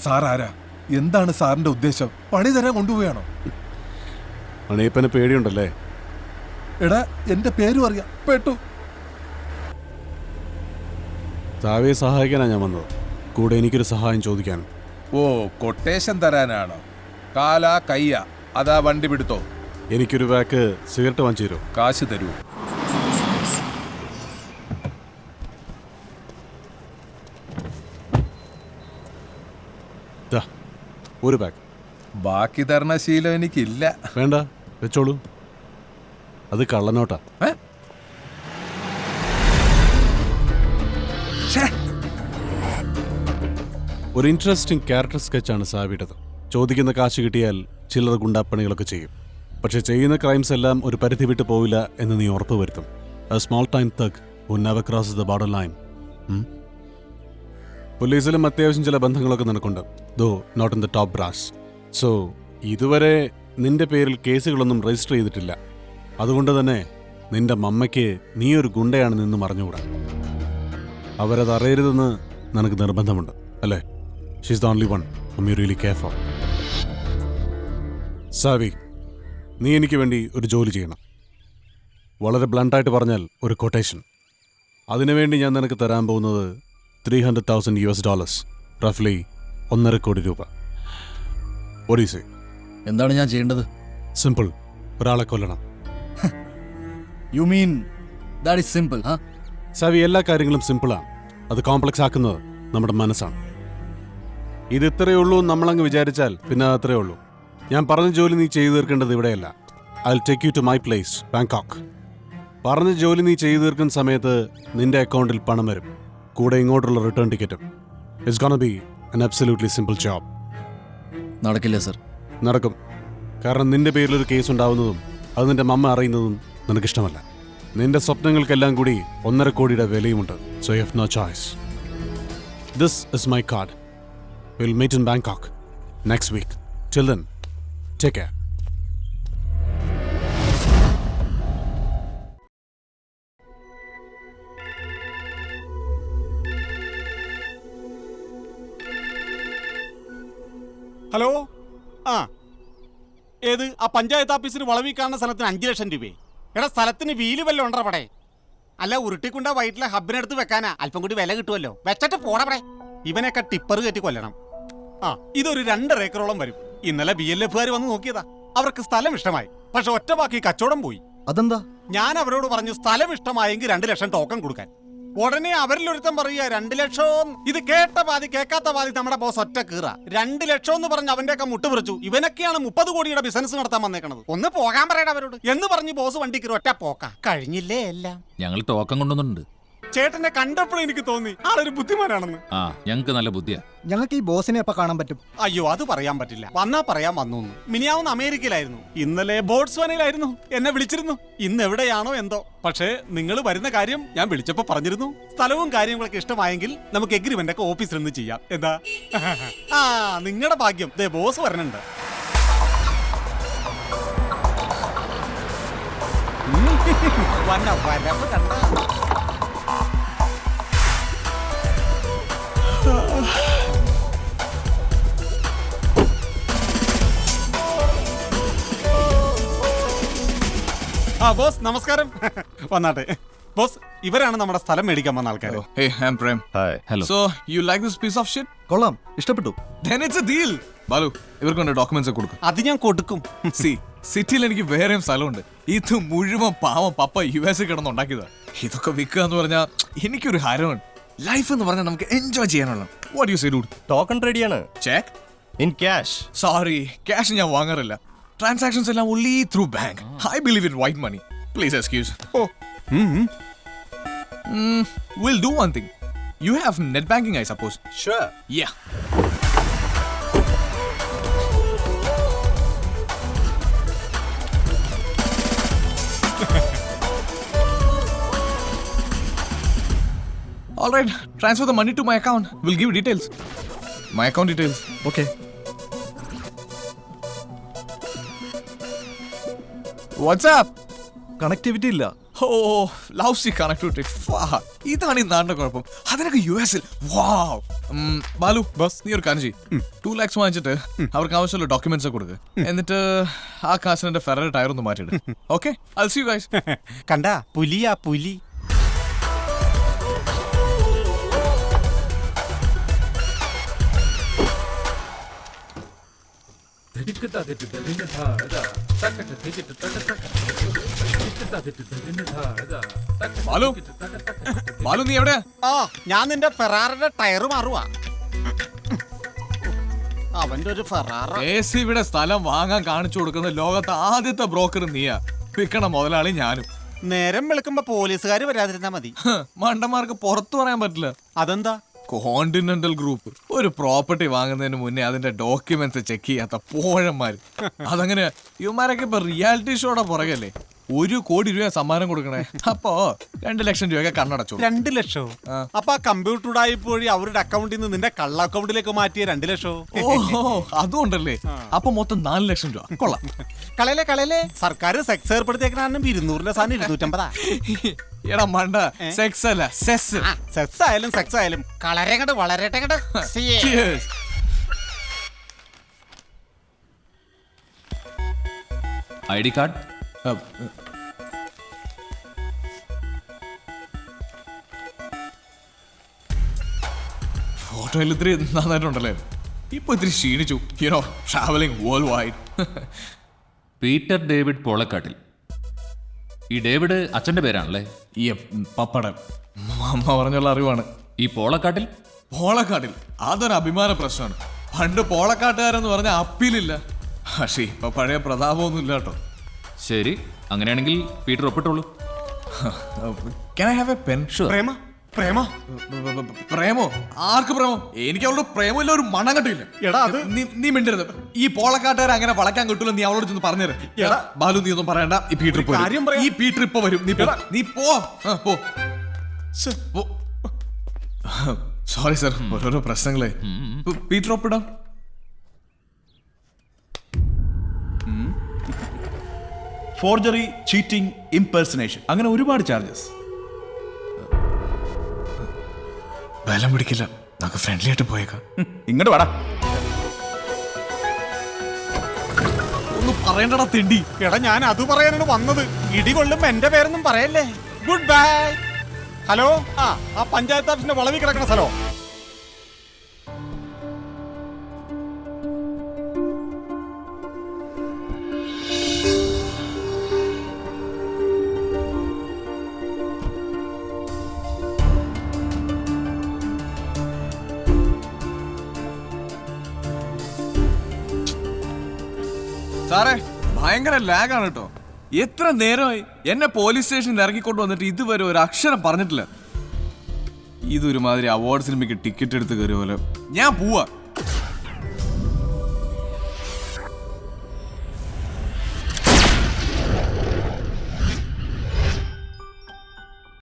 Sir ആരാ? എന്താണ് സാറിന്റെ ഉദ്ദേശം? പണി തരാൻ കൊണ്ടുപോയാണോ? അണയപ്പനെ പേടിയുണ്ടല്ലേ? എടാ, എന്റെ പേരും അറിയാം. പെട്ടു. സാവയെ സഹായിക്കാനാ ഞാൻ വന്നത്. കൂടെ എനിക്കൊരു സഹായം ചോദിക്കാനും. ഓ, കൊട്ടേഷൻ തരാനാണോ? കാലാ കയ്യ അതാ വണ്ടി പിടുത്തോ. എനിക്കൊരു വാക്ക് സിഗരറ്റ് വാങ്ങിച്ചു തരുമോ? കാശ് തരൂ. ഒരു ബാഗ്. ബാക്കി തരണ ശീലം എനിക്കില്ല. വേണ്ട, വെച്ചോളൂ. അത് കള്ളനോട്ടാ. ഒരു ഇൻട്രസ്റ്റിംഗ് ക്യാരക്ടർ സ്കെച്ചാണ് സാവിയുടേത്. ചോദിക്കുന്ന കാശ് കിട്ടിയാൽ ചില്ലറ ഗുണ്ടാപ്പണികളൊക്കെ ചെയ്യും. പക്ഷെ ചെയ്യുന്ന ക്രൈംസ് എല്ലാം ഒരു പരിധി വിട്ട് പോവില്ല എന്ന് നീ ഉറപ്പ് വരുത്തും. A small time thug who never crosses the border line. പോലീസിലും അത്യാവശ്യം ചില ബന്ധങ്ങളൊക്കെ നിനക്കുണ്ട്, though not in the top brass. So ഇതുവരെ നിന്റെ പേരിൽ കേസുകളൊന്നും രജിസ്റ്റർ ചെയ്തിട്ടില്ല. അതുകൊണ്ട് തന്നെ നിന്റെ മമ്മയ്ക്ക് നീ ഒരു ഗുണ്ടയാണെന്ന് അറിഞ്ഞുകൂടാ. അവരത് അറിയരുതെന്ന് നിനക്ക് നിർബന്ധമുണ്ട് അല്ലേ? She's the only one whom you really care for. Savi, നീ എനിക്ക് വേണ്ടി ഒരു ജോലി ചെയ്യണം. വളരെ ബ്ലണ്ടായിട്ട് പറഞ്ഞാൽ ഒരു കൊട്ടേഷൻ. അതിനുവേണ്ടി ഞാൻ നിനക്ക് തരാൻ പോകുന്നത് $300,000, റഫ്ലി 1.5 കോടി രൂപ. ഒഡീസേ, എന്താണ് ഞാൻ ചെയ്യേണ്ടത്? സിമ്പിൾ, ഒരാളെ കൊല്ലണം. You mean that is simple? Savi, എല്ലാ കാര്യങ്ങളും സിമ്പിളാണ്. അത് കോംപ്ലക്സ് ആക്കുന്നത് നമ്മുടെ മനസ്സാണ്. ഇത് ഇത്രയേ ഉള്ളൂ നമ്മളങ്ങ് വിചാരിച്ചാൽ പിന്നെ അത്രയേ ഉള്ളൂ. ഞാൻ പറഞ്ഞ ജോലി നീ ചെയ്തു തീർക്കേണ്ടത് ഇവിടെയല്ല. I will take you to my place, Bangkok. പറഞ്ഞ ജോലി നീ ചെയ്തു തീർക്കുന്ന സമയത്ത് നിന്റെ അക്കൗണ്ടിൽ പണം വരും, കൂടെ ഇങ്ങോട്ടുള്ള റിട്ടേൺ ടിക്കറ്റും. It's gonna B an absolutely simple job. നടക്കില്ല സർ. നടക്കും. കാരണം നിന്റെ പേരിലൊരു കേസ് ഉണ്ടാവുന്നതും അത് നിന്റെ മമ്മ അറിയുന്നതും നിനക്കിഷ്ടമല്ല. നിന്റെ സ്വപ്നങ്ങൾക്കെല്ലാം കൂടി 1.5 കോടിയുടെ വിലയുമുണ്ട്. So you have no choice. This is my card. Will meet in Bangkok next week. Till then, take care. Hello, ആ ഏത് ആ പഞ്ചായത്ത് ഓഫീസിന് വളവി കാണുന്ന സ്ഥലത്തിന് 5 ലക്ഷം രൂപയെ? എടാ, സ്ഥലത്തിന് വീല് വല്ലതും ഉണ്ടോ പടേ? അല്ല, ഉരുട്ടിക്കൊണ്ട വയറ്റിലെ ഹബിനെടുത്ത് വെക്കാനാ. അല്പം കൂടി വില കിട്ടുമല്ലോ. വെച്ചിട്ട് പോടാ പടേ. ഇവനൊക്കെ ടിപ്പർ കയറ്റി കൊല്ലണം. ആ, ഇതൊരു 2.5 ഏക്കറോളം വരും. ഇന്നലെ BLF വന്ന് നോക്കിയതാ. അവർക്ക് സ്ഥലം ഇഷ്ടമായി. പക്ഷെ ഒറ്റ ബാക്കി കച്ചവടം പോയി. അതെന്താ? ഞാൻ അവരോട് പറഞ്ഞു സ്ഥലം ഇഷ്ടമായെങ്കിൽ 2 ലക്ഷം ടോക്കൺ കൊടുക്കാൻ. ഉടനെ അവരിലൊരുത്തം പറയുക 2 ലക്ഷം. ഇത് കേട്ട പാതി കേൾക്കാത്ത പാതി നമ്മുടെ ബോസ് ഒറ്റ കീറ. 2 ലക്ഷം എന്ന് പറഞ്ഞ് അവന്റെയൊക്കെ മുട്ടുപറിച്ചു. ഇവനൊക്കെയാണ് 30 കോടിയുടെ ബിസിനസ് നടത്താൻ വന്നേക്കണത്. ഒന്ന് പോകാൻ പറയട അവരോട് എന്ന് പറഞ്ഞ് ബോസ് വണ്ടി കീറി ഒറ്റ പോക്ക. കഴിഞ്ഞില്ലേ എല്ലാം? ഞങ്ങൾ ടോക്കൺ കൊണ്ടുവന്നിട്ടുണ്ട്. ചേട്ടനെ കണ്ടപ്പോഴേ എനിക്ക് തോന്നി ആളൊരു ബുദ്ധിമാനാണെന്ന്. ആ, ഞങ്ങൾക്ക് നല്ല ബുദ്ധിയാ. ഞങ്ങൾക്ക് ഈ ബോസിനെ എപ്പോ കാണാൻ പറ്റും? അയ്യോ, അത് പറയാൻ പറ്റില്ല. വന്നാ പറയാൻ വന്നു. മിനിയാവുന്ന അമേരിക്കയിലായിരുന്നു, ഇന്നലെ ബോട്സ്വാനയിലായിരുന്നു. എന്നെ വിളിച്ചിരുന്നു. ഇന്ന് എവിടെയാണോ എന്തോ. പക്ഷേ നിങ്ങൾ വരുന്ന കാര്യം ഞാൻ വിളിച്ചപ്പോ പറഞ്ഞിരുന്നു. സ്ഥലവും കാര്യങ്ങളൊക്കെ ഇഷ്ടമായെങ്കിൽ നമുക്ക് എഗ്രിമെന്റ് ഒക്കെ ഓഫീസിൽ നിന്ന് ചെയ്യാം. എന്താ? ആ, നിങ്ങളുടെ ഭാഗ്യം, ദേ ബോസ് വരണുണ്ട്. വന്ന വരവ് കണ്ട. ആ ബോസ്, നമസ്കാരം. വന്നാട്ടെ ബോസ്. ഇവരാണ് നമ്മുടെ സ്ഥലം മേടിക്കാൻ വന്ന ആൾക്കാർ. Hey, I'm Prem. Hi. Hello. So, you like this piece of shit? കൊള്ളാം, ഇഷ്ടപ്പെട്ടു. Then it's a deal. Balu, ഇവർക്കൊണ്ട് ഡോക്യുമെന്റ്സ് കൊടുക്കും. അത് ഞാൻ കൊടുക്കും. സി, സിറ്റിയിൽ എനിക്ക് വേറെയും സ്ഥലമുണ്ട്. ഇത് മുഴുവൻ പാവം പപ്പ US കിടന്നുണ്ടാക്കിയതാ. ഇതൊക്കെ വിൽക്കുക എന്ന് പറഞ്ഞാൽ എനിക്കൊരു ഹരമാണ്. ലൈഫ് എന്ന് പറഞ്ഞാൽ നമുക്ക് എൻജോയ് ചെയ്യാനുള്ള. What do you say, dude? Token റെഡിയാണ്. Check? In cash. Sorry, cash ഞാൻ വാങ്ങാറില്ല. Transactions എല്ലാം only through bank. I believe in white money. Please excuse. Oh. We'll do one thing. You have net banking, I suppose. Sure. Yeah. All right, transfer the money to my account. We'll give details. My account details. Okay. What's up? Connectivity ഇല്ല. Oh, lousy connectivity. ഇതാണ് ഈ നാടിന്റെ കുഴപ്പം. അതിനൊക്കെ US-ൽ. Wow. Balu bus നീ ഒരു കാര്യം ചെയ്യും 2 lakhs വാങ്ങിച്ചിട്ട് അവർക്ക് ആവശ്യമുള്ള ഡോക്യുമെന്റ്സ് കൊടുക്കുക എന്നിട്ട് ആ കാശിന് എന്റെ ഫെറർ ടയർ ഒന്ന് മാറ്റിയിട്. Okay I see you guys. കണ്ടാ പുലിയാ പുലി. ബാലു ബാലു നീ എവിടെയാ? ആ ഞാൻ നിന്റെ ഫെറാറിന്റെ ടയർ മാറുവാ. അവന്റെ ഒരു ഫെറാറ. ഇവിടെ സ്ഥലം വാങ്ങാൻ കാണിച്ചു കൊടുക്കുന്ന ലോകത്തെ ആദ്യത്തെ ബ്രോക്കർ നീയാ. വിൽക്കണ മുതലാളി ഞാനും. നേരം വെളുക്കുമ്പോ പോലീസുകാർ വരാതിരുന്നാ മതി. മണ്ടന്മാർക്ക് പുറത്തു പറയാൻ പറ്റില്ല. അതെന്താ? കോണ്ടിനെന്റൽ ഗ്രൂപ്പ് ഒരു പ്രോപ്പർട്ടി വാങ്ങുന്നതിന് മുന്നേ അതിന്റെ ഡോക്യുമെന്റ്സ് ചെക്ക് ചെയ്യാത്ത പോഴന്മാര്. അതങ്ങനെ ഇവന്മാരൊക്കെ ഇപ്പൊ റിയാലിറ്റി ഷോയുടെ പുറകല്ലേ. 1 കോടി രൂപ സമ്മാനം കൊടുക്കണേ. അപ്പോ 2 ലക്ഷം രൂപയൊക്കെ കണ്ണടച്ചു. 2 ലക്ഷോ? അപ്പൊ ആ കമ്പ്യൂട്ടറുടായി പോയി അവരുടെ അക്കൗണ്ടിൽ നിന്ന് നിന്റെ കള്ള അക്കൗണ്ടിലേക്ക് മാറ്റിയ 2 ലക്ഷോ? ഓഹോ അതുകൊണ്ടല്ലേ. അപ്പൊ മൊത്തം 4 ലക്ഷം രൂപ. കൊള്ളാം. കളയിലെ സർക്കാർ സെക്സ് ഏർപ്പെടുത്തിയേക്കാണ് 200 സാധനം 250. എടാ മണ്ട സെക്സ് അല്ല സെസ്. സെക്സ് ആയാലും കളരങ്ങട് വളരട്ടെ. Cheers. ID card. ഫോട്ടോയിൽ ഇത്തിരി നന്നായിട്ടുണ്ടല്ലേ. ഇപ്പൊ ഇത്തിരി ക്ഷീണിച്ചു. Travelling world wide. Peter David Polakkattil. ഈ ഡേവിഡ് അച്ഛന്റെ പേരാണല്ലേ? ഈ പപ്പടം അമ്മ പറഞ്ഞുള്ള അറിവാണ്. ഈ പോളക്കാട്ടിൽ പോളക്കാട്ടിൽ അതൊരു അഭിമാന പ്രശ്നമാണ്. പണ്ട് പോളക്കാട്ടുകാരെന്ന് പറഞ്ഞ അപ്പീലില്ല. പക്ഷേ ഇപ്പൊ പഴയ പ്രതാപമൊന്നും ഇല്ല കേട്ടോ. ശരി, അങ്ങനെയാണെങ്കിൽ പീറ്റർ ഒപ്പിട്ടോളൂ. Can I have a pen? പ്രേമ പ്രേമോ? ആർക്ക് പ്രേമോ? എനിക്ക് അവളോട് പ്രേമമില്ല, ഒരു മണം കെട്ടില്ല. എടാ അത് നീ മിണ്ടരുത്. ഈ പോളക്കാട്ടുകാരെ അങ്ങനെ വളയ്ക്കാൻ കിട്ടില്ല. നീ അവളോട് ചെന്ന് പറഞ്ഞേര്. എടാ ബാലു നീ ഒന്നും പറയണ്ട. ഈ പീറ്റർ ഇപ്പൊ കാര്യം പറയാം. ഈ പീറ്റർ ഇപ്പൊ വരും. നീ പോ. സോറി സർ, ഓരോരോ പ്രശ്നങ്ങളെ. പീറ്റർ ഒപ്പിടാം. ഫോർജറി, ചീറ്റിംഗ്, ഇംപേഴ്സണേഷൻ, അങ്ങനെ ഒരുപാട് ചാർജസ്. ബലം പിടിക്കില്ല, നമുക്ക് ഫ്രണ്ട്ലി ആയിട്ട് പോയേക്കാം. ഇങ്ങോട്ട് വാടാ. ഒന്ന് പറയണ്ടടാ തെണ്ടി. എടാ ഞാൻ അത് പറയാനാണ് വന്നത്. ഇടി കൊള്ളുമ്പോ എന്റെ പേരൊന്നും പറയല്ലേ. Good bye. ഹലോ, ആ പഞ്ചായത്ത് ഓഫീസിന്റെ വളവി കിടക്കുന്ന സ്ഥലോ? സാറേ ഭയങ്കര ലാഗാണ് കേട്ടോ. എത്ര നേരമായി എന്നെ പോലീസ് സ്റ്റേഷനിൽ ഇറക്കിക്കൊണ്ട് വന്നിട്ട് ഇതുവരെ ഒരു അക്ഷരം പറഞ്ഞിട്ടില്ല. ഇതൊരുമാതിരി അവാർഡ് സിനിമയ്ക്ക് ടിക്കറ്റ് എടുത്ത് കയറിയ പോലെ. ഞാൻ പോവാ.